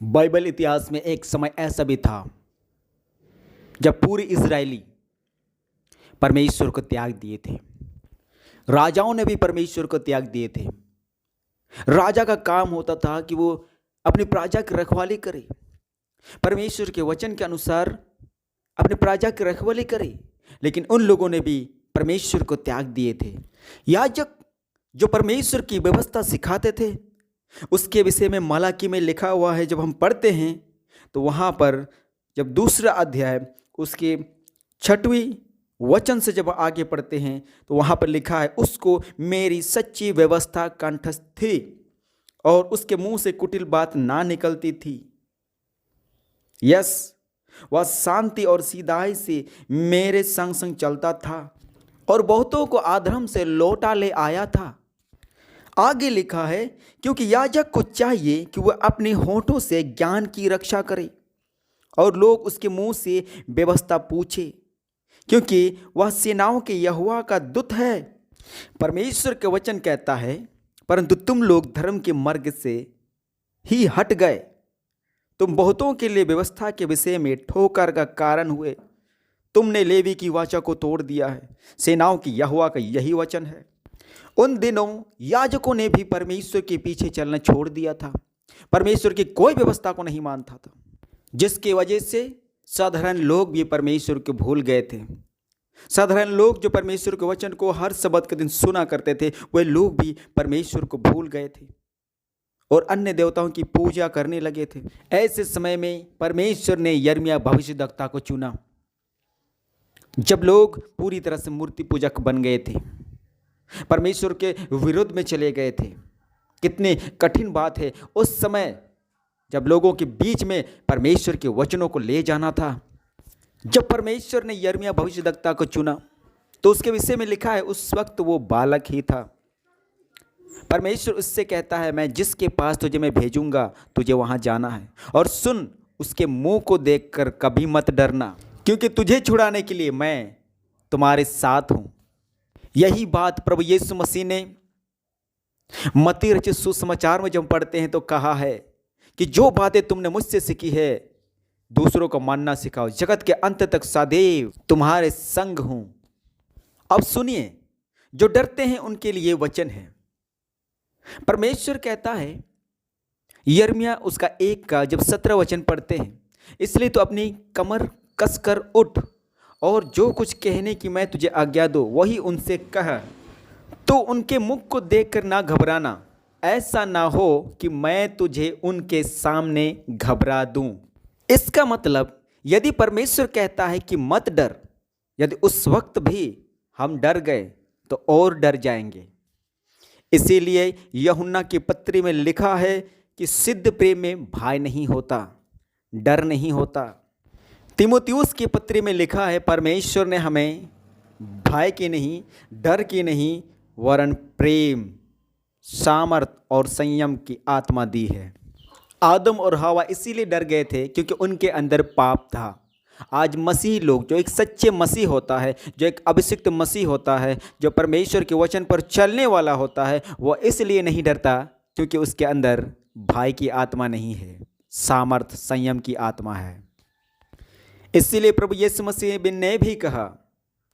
Bible इतिहास में एक समय ऐसा भी था जब पूरे इजरायली परमेश्वर को त्याग दिए थे। राजाओं ने भी परमेश्वर को त्याग दिए थे। राजा का काम होता था कि वो अपनी प्रजा की रखवाली करे, परमेश्वर के वचन के अनुसार अपनी प्रजा की रखवाली करे, लेकिन उन लोगों ने भी परमेश्वर को त्याग दिए थे। याजक जो परमेश्वर की व्यवस्था सिखाते थे उसके विषय में मलाकी में लिखा हुआ है। जब हम पढ़ते हैं तो वहाँ पर जब दूसरा अध्याय उसके 6वें वचन से जब आगे पढ़ते हैं तो वहाँ पर लिखा है, उसको मेरी सच्ची व्यवस्था कंठस्थ थी और उसके मुंह से कुटिल बात ना निकलती थी। यस, वह शांति और सीधाई से मेरे संग संग चलता था और बहुतों को अधर्म से लौटा ले आया था। आगे लिखा है, क्योंकि याजक को चाहिए कि वह अपने होठों से ज्ञान की रक्षा करे और लोग उसके मुंह से व्यवस्था पूछे, क्योंकि वह सेनाओं के यहोवा का दूत है। परमेश्वर के वचन कहता है, परंतु तुम लोग धर्म के मार्ग से ही हट गए। तुम बहुतों के लिए व्यवस्था के विषय में ठोकर का कारण हुए। तुमने लेवी की वाचा को तोड़ दिया है। सेनाओं की यहोवा का यही वचन है। उन दिनों याजकों ने भी परमेश्वर के पीछे चलना छोड़ दिया था। परमेश्वर की कोई व्यवस्था को नहीं मानता था, जिसकी वजह से साधारण लोग भी परमेश्वर को भूल गए थे। साधारण लोग जो परमेश्वर के वचन को हर सब्त के दिन सुना करते थे, वे लोग भी परमेश्वर को भूल गए थे और अन्य देवताओं की पूजा करने लगे थे। ऐसे समय में परमेश्वर ने यिर्मयाह भविष्यद्वक्ता को चुना। जब लोग पूरी तरह से मूर्ति पूजक बन गए थे, परमेश्वर के विरुद्ध में चले गए थे। कितनी कठिन बात है उस समय जब लोगों के बीच में परमेश्वर के वचनों को ले जाना था। जब परमेश्वर ने यिर्मयाह भविष्यद्वक्ता को चुना तो उसके विषय में लिखा है, उस वक्त वो बालक ही था। परमेश्वर उससे कहता है, मैं जिसके पास तुझे मैं भेजूंगा तुझे वहां जाना है, और सुन, उसके मुंह को देखकर कभी मत डरना, क्योंकि तुझे छुड़ाने के लिए मैं तुम्हारे साथ हूं। यही बात प्रभु यीशु मसीह ने मत्ती रचित सुसमाचार में जब पढ़ते हैं तो कहा है कि जो बातें तुमने मुझसे सीखी है दूसरों को मानना सिखाओ, जगत के अंत तक सदैव तुम्हारे संग हूं। अब सुनिए, जो डरते हैं उनके लिए वचन है। परमेश्वर कहता है, यिर्मयाह उसका 1 का जब 17 वचन पढ़ते हैं, इसलिए तो अपनी कमर कसकर उठ और जो कुछ कहने की मैं तुझे आज्ञा दो वही उनसे कह। तो उनके मुख को देखकर ना घबराना, ऐसा ना हो कि मैं तुझे उनके सामने घबरा दूं। इसका मतलब, यदि परमेश्वर कहता है कि मत डर, यदि उस वक्त भी हम डर गए तो और डर जाएंगे। इसीलिए यूहन्ना की पत्री में लिखा है कि सिद्ध प्रेम में भय नहीं होता, डर नहीं होता। तीमुथियुस की पत्री में लिखा है, परमेश्वर ने हमें भय की नहीं, डर की नहीं, वरन प्रेम, सामर्थ और संयम की आत्मा दी है। आदम और हवा इसीलिए डर गए थे क्योंकि उनके अंदर पाप था। आज मसीह लोग, जो एक सच्चे मसीह होता है, जो एक अभिषिक्त मसीह होता है, जो परमेश्वर के वचन पर चलने वाला होता है, वह इसलिए नहीं डरता क्योंकि उसके अंदर भय की आत्मा नहीं है, सामर्थ संयम की आत्मा है। इसीलिए प्रभु यीशु मसीह ने भी कहा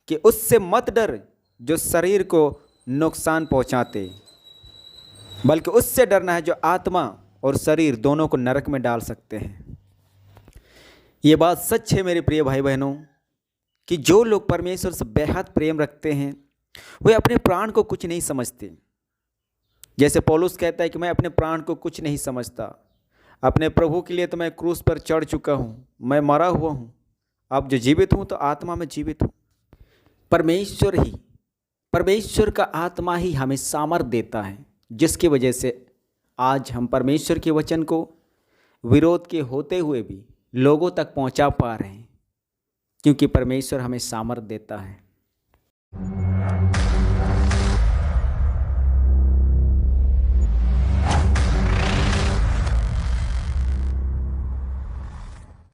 कि उससे मत डर जो शरीर को नुकसान पहुंचाते, बल्कि उससे डरना है जो आत्मा और शरीर दोनों को नरक में डाल सकते हैं। ये बात सच है मेरे प्रिय भाई बहनों कि जो लोग परमेश्वर से बेहद प्रेम रखते हैं वे अपने प्राण को कुछ नहीं समझते। जैसे पौलुस कहता है कि मैं अपने प्राण को कुछ नहीं समझता, अपने प्रभु के लिए तो मैं क्रूस पर चढ़ चुका हूँ, मैं मरा हुआ हूँ, अब जो जीवित हूँ तो आत्मा में जीवित हूँ। परमेश्वर का आत्मा ही हमें सामर्थ देता है, जिसकी वजह से आज हम परमेश्वर के वचन को विरोध के होते हुए भी लोगों तक पहुंचा पा रहे हैं, क्योंकि परमेश्वर हमें सामर्थ देता है।